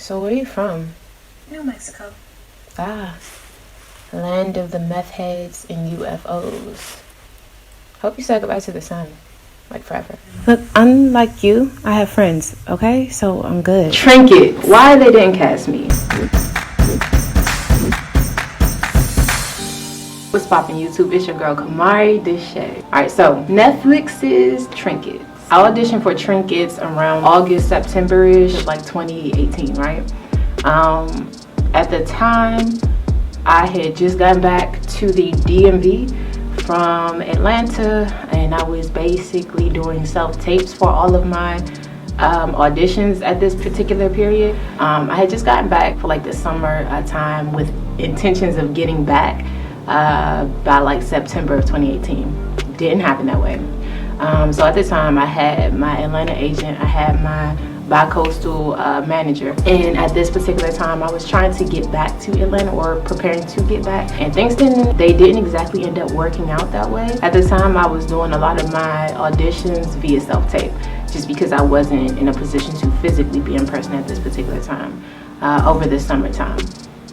So where are you from? New Mexico. Ah, land of the meth heads and UFOs. Hope you say goodbye to the sun, like forever. Look, unlike you, I have friends, okay? So I'm good. Trinkets. Why they didn't cast me. What's poppin' YouTube? It's your girl Kumari Deshay. Alright, so Netflix's Trinkets. I auditioned for Trinkets around August, September-ish, like 2018, right? At the time, I had just gotten back to the DMV from Atlanta, and I was basically doing self-tapes for all of my auditions at this particular period. I had just gotten back for like the summer time with intentions of getting back by like September of 2018. Didn't happen that way. So at the time, I had my Atlanta agent, I had my bi-coastal manager, and at this particular time I was trying to get back to Atlanta, or preparing to get back, and things didn't exactly end up working out that way. At the time, I was doing a lot of my auditions via self-tape, just because I wasn't in a position to physically be in person at this particular time over the summertime.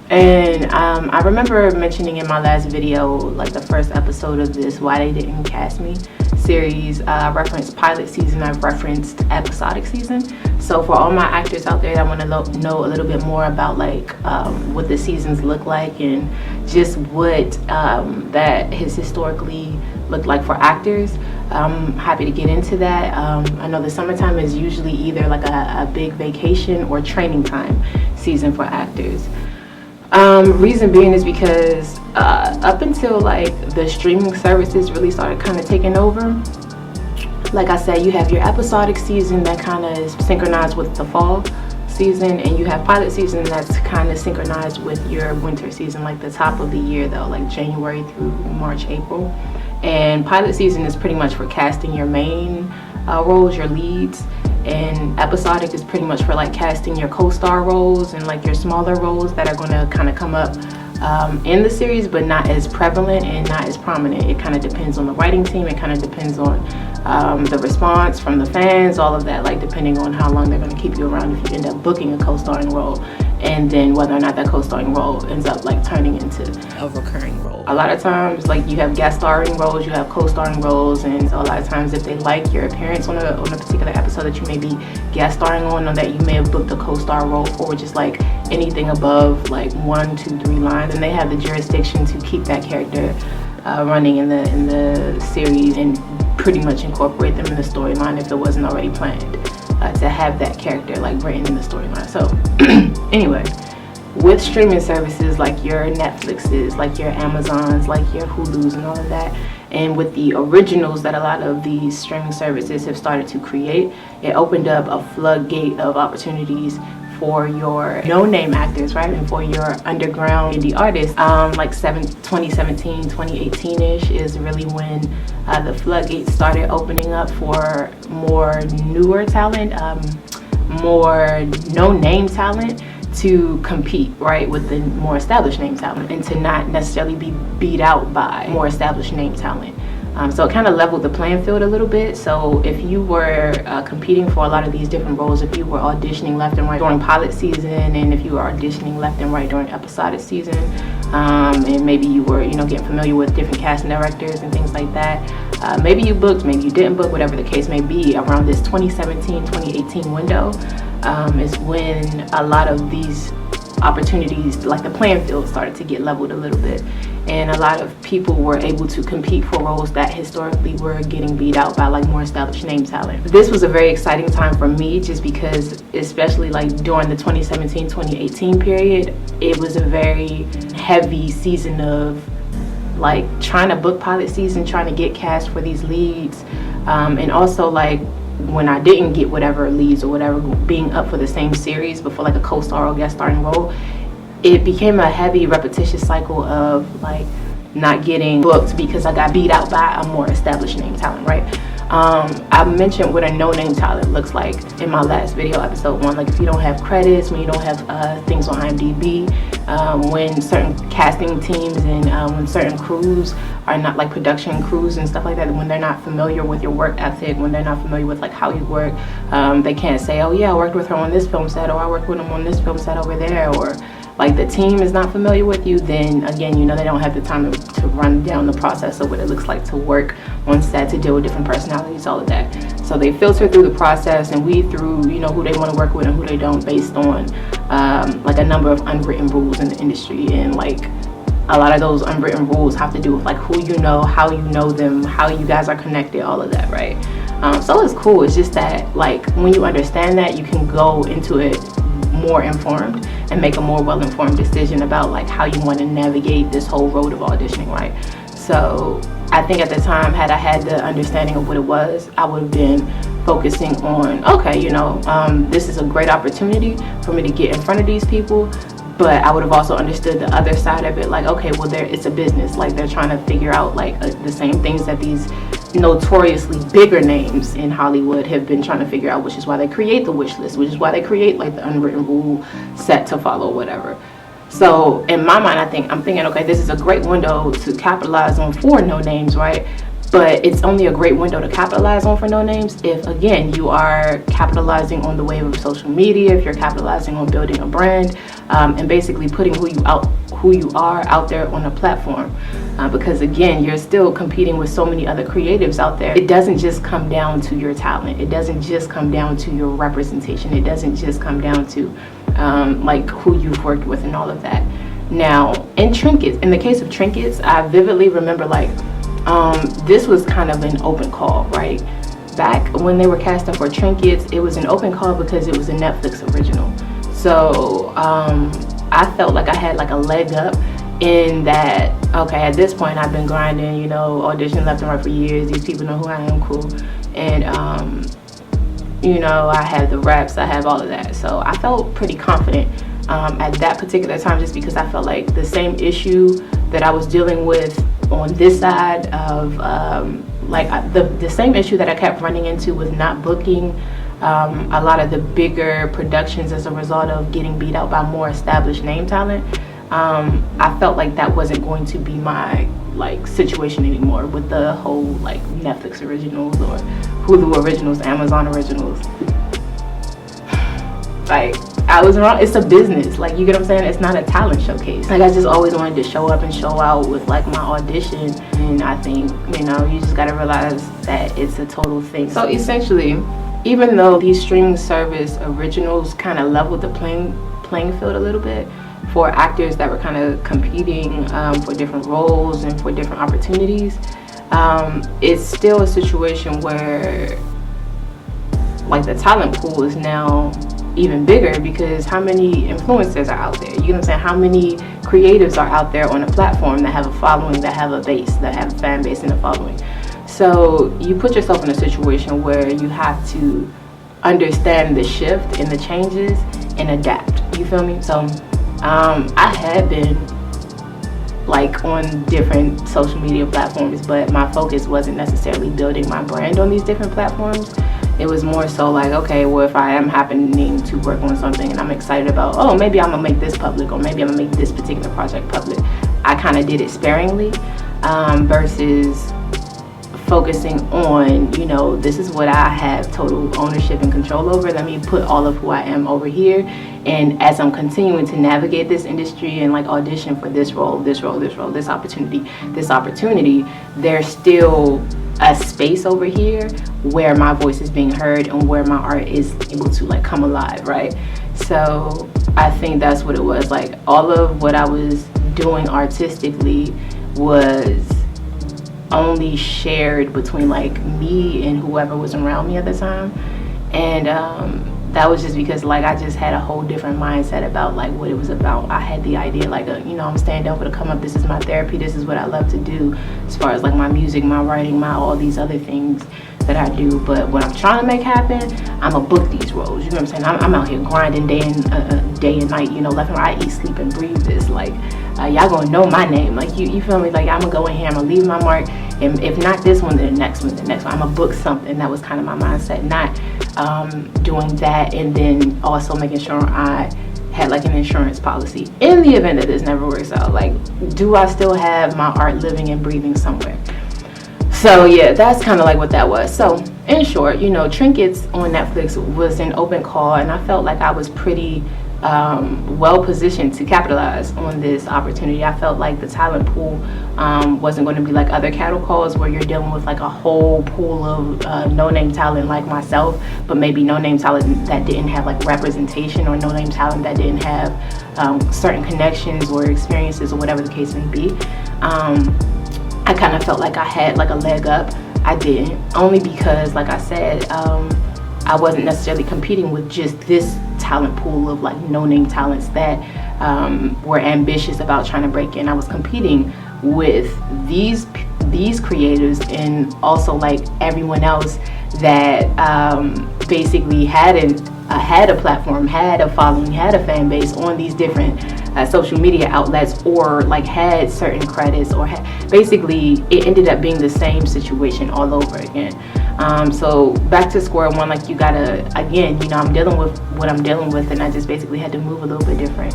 And I remember mentioning in my last video, like the first episode of this Why They Didn't Cast Me series, I referenced pilot season, I've referenced episodic season. So for all my actors out there that want to know a little bit more about like what the seasons look like, and just what that has historically looked like for actors, I'm happy to get into that. I know the summertime is usually either like a big vacation or training time season for actors. Reason being is because up until like the streaming services really started kind of taking over, like I said, you have your episodic season that kind of is synchronized with the fall season, and you have pilot season that's kind of synchronized with your winter season, like the top of the year though, like January through March, April. And pilot season is pretty much for casting your main roles, your leads, and episodic is pretty much for like casting your co-star roles and like your smaller roles that are going to kind of come up in the series, but not as prevalent and not as prominent. It kind of depends on the writing team. It kind of depends on the response from the fans, all of that, like depending on how long they're going to keep you around if you end up booking a co-starring role, and then whether or not that co-starring role ends up like turning into A recurring role. a lot of times, like you have guest starring roles, you have co-starring roles, and so a lot of times if they like your appearance on a particular episode that you may be guest starring on, or that you may have booked a co-star role for, which is like anything above like 1, 2, 3 lines, and they have the jurisdiction to keep that character running in the series and pretty much incorporate them in the storyline if it wasn't already planned to have that character like written in the storyline. So anyway, with streaming services like your Netflixes, like your Amazons, like your Hulus and all of that, and with the originals that a lot of these streaming services have started to create, it opened up a floodgate of opportunities for your no-name actors, right? And for your underground indie artists. Like 2017, 2018-ish is really when the floodgates started opening up for more newer talent, more no-name talent to compete, right, with the more established name talent, and to not necessarily be beat out by more established name talent. So it kind of leveled the playing field a little bit. So if you were competing for a lot of these different roles, if you were auditioning left and right during pilot season, and if you were auditioning left and right during episodic season, and maybe you were, getting familiar with different casting directors and things like that, maybe you booked, maybe you didn't book, whatever the case may be, around this 2017-2018 window is when a lot of these opportunities, like the playing field, started to get leveled a little bit, and a lot of people were able to compete for roles that historically were getting beat out by like more established name talent. This was a very exciting time for me, just because, especially like during the 2017-2018 period, it was a very heavy season of like trying to book pilot season, trying to get cast for these leads, and also like when I didn't get whatever leads or whatever, being up for the same series but for like a co-star or guest starring role, it became a heavy repetitious cycle of like not getting booked because I got beat out by a more established name talent, right? I mentioned what a no-name talent looks like in my last video, episode 1. Like if you don't have credits, when you don't have things on IMDb, when certain casting teams and when certain crews are not, like production crews and stuff like that, when they're not familiar with your work ethic, when they're not familiar with like how you work, they can't say, oh yeah, I worked with her on this film set, or I worked with him on this film set over there, or like the team is not familiar with you, then again, you know, they don't have the time to run down the process of what it looks like to work on set, to deal with different personalities, all of that. So they filter through the process and weed through, you know, who they want to work with and who they don't, based on like a number of unwritten rules in the industry. And like a lot of those unwritten rules have to do with like who you know, how you know them, how you guys are connected, all of that, right? So it's cool. It's just that like when you understand that, you can go into it more informed and make a more well-informed decision about like how you want to navigate this whole road of auditioning, right? So I think at the time, had I had the understanding of what it was, I would have been focusing on, okay, you know, this is a great opportunity for me to get in front of these people, but I would have also understood the other side of it, like, okay, well, it's a business, like they're trying to figure out like the same things that these notoriously bigger names in Hollywood have been trying to figure out, which is why they create the wish list, which is why they create like the unwritten rule set to follow, whatever. So in my mind, I'm thinking, okay, this is a great window to capitalize on for no names, right? But it's only a great window to capitalize on for no names if, again, you are capitalizing on the wave of social media, if you're capitalizing on building a brand, and basically putting who you are out there on a platform. Because again, you're still competing with so many other creatives out there. It doesn't just come down to your talent. It doesn't just come down to your representation. It doesn't just come down to like who you've worked with and all of that. Now, in the case of Trinkets, I vividly remember like this was kind of an open call, right? Back when they were casting for Trinkets, it was an open call because it was a Netflix original. So I felt like I had like a leg up in that, okay, at this point I've been grinding, you know, auditioning left and right for years. These people know who I am, cool. And you know, I have the reps, I have all of that. So I felt pretty confident at that particular time, just because I felt like the same issue that I was dealing with on this side of the same issue that I kept running into with not booking a lot of the bigger productions as a result of getting beat out by more established name talent. I felt like that wasn't going to be my like situation anymore with the whole like Netflix originals or Hulu originals, Amazon originals. Like, I was wrong. It's a business. Like, you get what I'm saying? It's not a talent showcase. Like, I just always wanted to show up and show out with like my audition. And I think, you know, you just gotta realize that it's a total thing. So essentially, even though these streaming service originals kind of leveled the playing field a little bit for actors that were kind of competing for different roles and for different opportunities, it's still a situation where like the talent pool is now even bigger, because how many influencers are out there? You know what I'm saying? How many creatives are out there on a platform that have a following, that have a base, that have a fan base and a following? So you put yourself in a situation where you have to understand the shift and the changes and adapt. You feel me? So I had been like on different social media platforms, but my focus wasn't necessarily building my brand on these different platforms. It was more so like, okay, well, if I am happening to work on something and I'm excited about, oh, maybe I'm gonna make this public, or maybe I'm gonna make this particular project public, I kind of did it sparingly versus focusing on, you know, this is what I have total ownership and control over. Let me put all of who I am over here. And as I'm continuing to navigate this industry and like audition for this role, this opportunity, there's still a space over here where my voice is being heard and where my art is able to like come alive, right? So I think that's what it was. Like, all of what I was doing artistically was only shared between like me and whoever was around me at the time. And that was just because like I just had a whole different mindset about like what it was about. I had the idea like, you know, I'm staying down for the come up. This is my therapy. This is what I love to do as far as like my music, my writing, my all these other things that I do. But what I'm trying to make happen, I'm gonna book these roles. You know what I'm saying? I'm out here grinding day and night, you know, left and right. I eat, sleep, and breathe this. Like, y'all gonna know my name. Like you feel me? Like I'm gonna go in here, I'm gonna leave my mark, and if not this one, then the next one, I'm gonna book something. That was kind of my mindset, not doing that and then also making sure I had like an insurance policy in the event that this never works out. Like, do I still have my art living and breathing somewhere? So yeah, that's kind of like what that was. So in short, you know, Trinkets on Netflix was an open call, and I felt like I was pretty well positioned to capitalize on this opportunity. I felt like the talent pool wasn't going to be like other cattle calls where you're dealing with like a whole pool of no-name talent like myself, but maybe no-name talent that didn't have like representation, or no-name talent that didn't have certain connections or experiences or whatever the case may be. I kind of felt like I had like a leg up. I didn't, only because, like I said, I wasn't necessarily competing with just this talent pool of like no-name talents that were ambitious about trying to break in. I was competing with these creatives, and also like everyone else that basically had a platform, had a following, had a fan base on these different social media outlets, or like had certain credits, or basically it ended up being the same situation all over again. So back to square one, like you gotta, again, you know, I'm dealing with what I'm dealing with, and I just basically had to move a little bit different.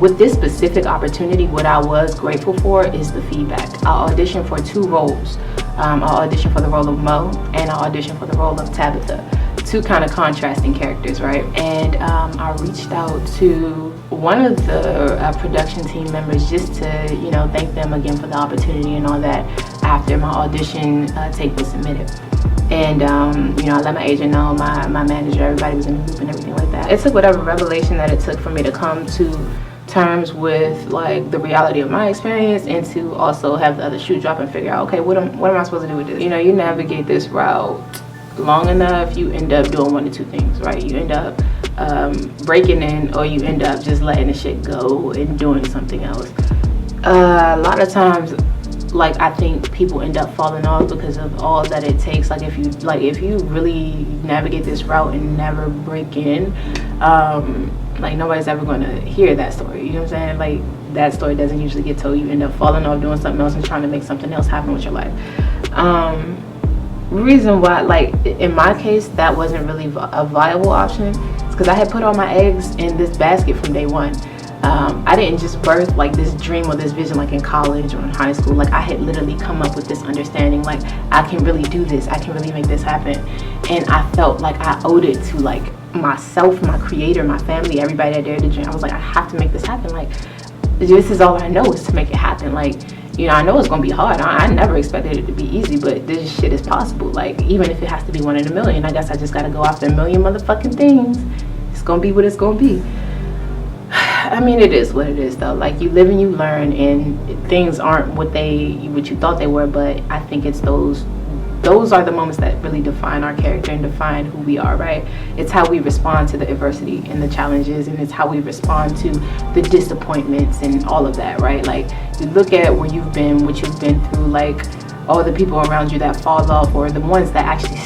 With this specific opportunity, what I was grateful for is the feedback. I auditioned for 2 roles. I auditioned for the role of Mo, and I auditioned for the role of Tabitha. 2 kind of contrasting characters, right? And I reached out to one of the production team members just to, you know, thank them again for the opportunity and all that after my audition tape was submitted. And you know, I let my agent know, my manager, everybody was in the loop and everything like that. It took whatever revelation that it took for me to come to terms with like the reality of my experience, and to also have the other shoe drop and figure out, okay, what am I supposed to do with this? You know, you navigate this route long enough, you end up doing one of 2 things, right? You end up breaking in, or you end up just letting the shit go and doing something else. A lot of times, like, I think people end up falling off because of all that it takes. Like if you really navigate this route and never break in, like nobody's ever going to hear that story. You know what I'm saying? Like that story doesn't usually get told. You end up falling off doing something else and trying to make something else happen with your life. Reason why, like in my case, that wasn't really a viable option is because I had put all my eggs in this basket from day one. I didn't just birth like this dream or this vision like in college or in high school. Like I had literally come up with this understanding, like I can really do this, I can really make this happen. And I felt like I owed it to like myself, my creator, my family, everybody that dared to dream. I was like, I have to make this happen. Like this is all I know is to make it happen. Like, you know, I know it's gonna be hard. I never expected it to be easy, but this shit is possible. Like even if it has to be 1 in a million, I guess I just gotta go after a million motherfucking things. It's gonna be what it's gonna be. I mean, it is what it is though. Like you live and you learn, and things aren't what you thought they were, but I think it's those are the moments that really define our character and define who we are, right? It's how we respond to the adversity and the challenges, and it's how we respond to the disappointments and all of that, right? Like you look at where you've been, what you've been through, like all the people around you that fall off, or the ones that actually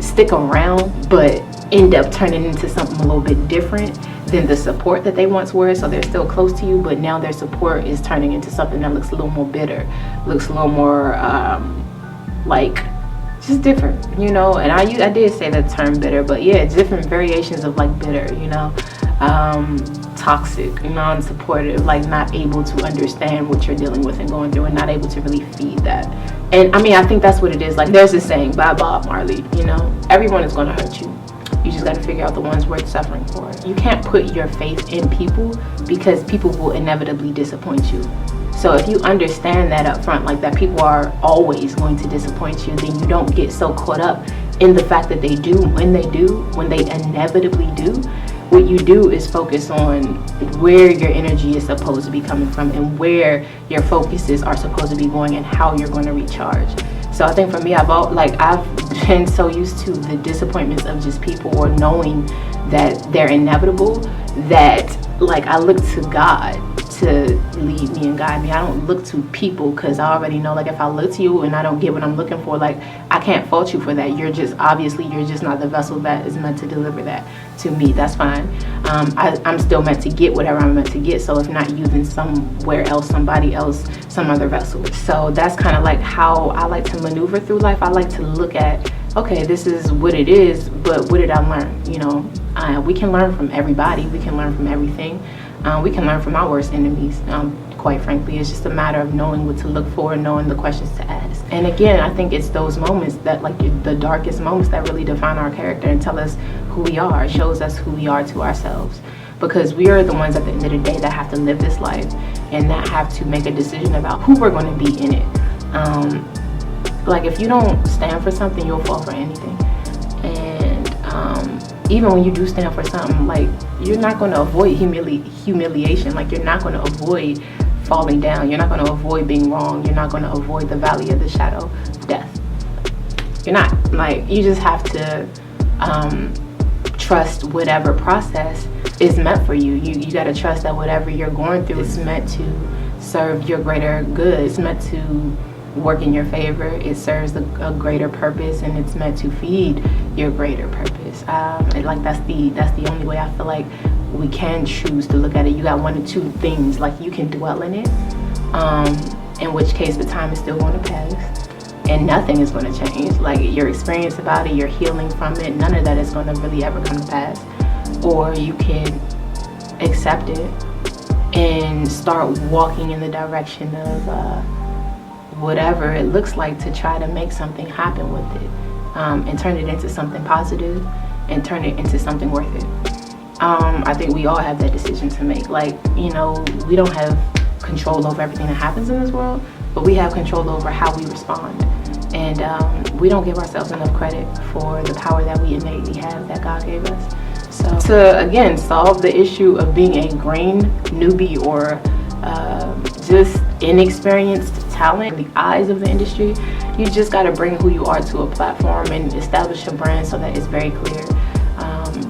stick around but end up turning into something a little bit different than the support that they once were. So they're still close to you, but now their support is turning into something that looks a little more bitter, looks a little more like just different, you know. And I did say the term bitter, but yeah, different variations of like bitter, you know. Toxic, non-supportive, like not able to understand what you're dealing with and going through, and not able to really feed that. And I mean, I think that's what it is. Like there's this saying by Bob Marley, you know, everyone is going to hurt you. You just got to figure out the ones worth suffering for. You can't put your faith in people, because people will inevitably disappoint you. So if you understand that up front, like that people are always going to disappoint you, then you don't get so caught up in the fact that they do, when they inevitably do. What you do is focus on where your energy is supposed to be coming from, and where your focuses are supposed to be going, and how you're going to recharge. So I think for me, I've been so used to the disappointments of just people, or knowing that they're inevitable, that like I look to God to lead me and guide me. I don't look to people because I already know, like, if I look to you and I don't get what I'm looking for, like, I can't fault you for that. You're just not the vessel that is meant to deliver that to me. That's fine. I'm still meant to get whatever I'm meant to get, so if not you, then somewhere else, somebody else, some other vessel. So that's kind of like how I like to maneuver through life. I like to look at, okay, this is what it is, but what did I learn? You know, we can learn from everybody. We can learn from everything. We can learn from our worst enemies, quite frankly. It's just a matter of knowing what to look for and knowing the questions to ask. And again, I think it's those moments that, like, the darkest moments that really define our character and tell us who we are. It shows us who we are to ourselves. Because we are the ones at the end of the day that have to live this life and that have to make a decision about who we're going to be in it. Like, if you don't stand for something, you'll fall for anything. And even when you do stand for something, like, you're not going to avoid humiliation. Like, you're not going to avoid falling down. You're not going to avoid being wrong. You're not going to avoid the valley of the shadow, death. You're not. Like, you just have to trust whatever process is meant for you. You got to trust that whatever you're going through is meant to serve your greater good. It's meant to work in your favor. It serves a greater purpose, and it's meant to feed your greater purpose. Like, that's the only way I feel like we can choose to look at it. You got one or two things, like, you can dwell in it, in which case the time is still going to pass and nothing is going to change. Like, your experience about it, your healing from it, none of that is going to really ever come to pass. Or you can accept it and start walking in the direction of whatever it looks like to try to make something happen with it, and turn it into something positive and turn it into something worth it. I think we all have that decision to make. Like, you know, we don't have control over everything that happens in this world, but we have control over how we respond. And we don't give ourselves enough credit for the power that we innately have, that God gave us. So to, again, solve the issue of being a green newbie or just inexperienced talent in the eyes of the industry, you just got to bring who you are to a platform and establish a brand so that it's very clear.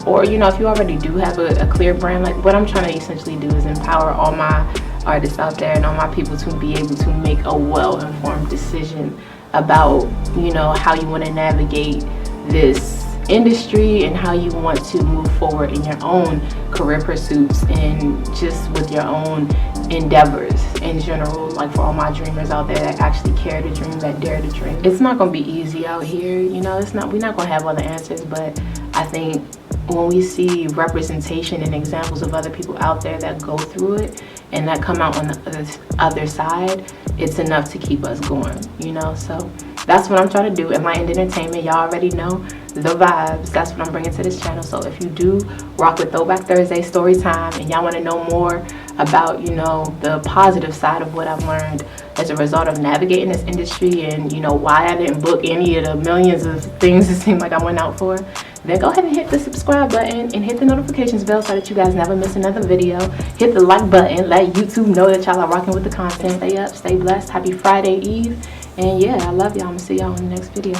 Or, you know, if you already do have a clear brand, like, what I'm trying to essentially do is empower all my artists out there and all my people to be able to make a well-informed decision about, you know, how you want to navigate this industry and how you want to move forward in your own career pursuits and just with your own endeavors in general. Like, for all my dreamers out there that actually care to dream, that dare to dream. It's not going to be easy out here, you know. We're not going to have all the answers, but I think when we see representation and examples of other people out there that go through it and that come out on the other side, it's enough to keep us going, you know. So that's what I'm trying to do. Enlightened Entertainment, y'all already know the vibes. That's what I'm bringing to this channel. So if you do rock with Throwback Thursday story time and y'all want to know more about, you know, the positive side of what I've learned as a result of navigating this industry, and, you know, why I didn't book any of the millions of things it seemed like I went out for, then go ahead and hit the subscribe button and hit the notifications bell so that you guys never miss another video. Hit the like button, let YouTube know that y'all are rocking with the content. Stay up, stay blessed. Happy Friday Eve. And yeah, I love y'all. I'm gonna see y'all in the next video.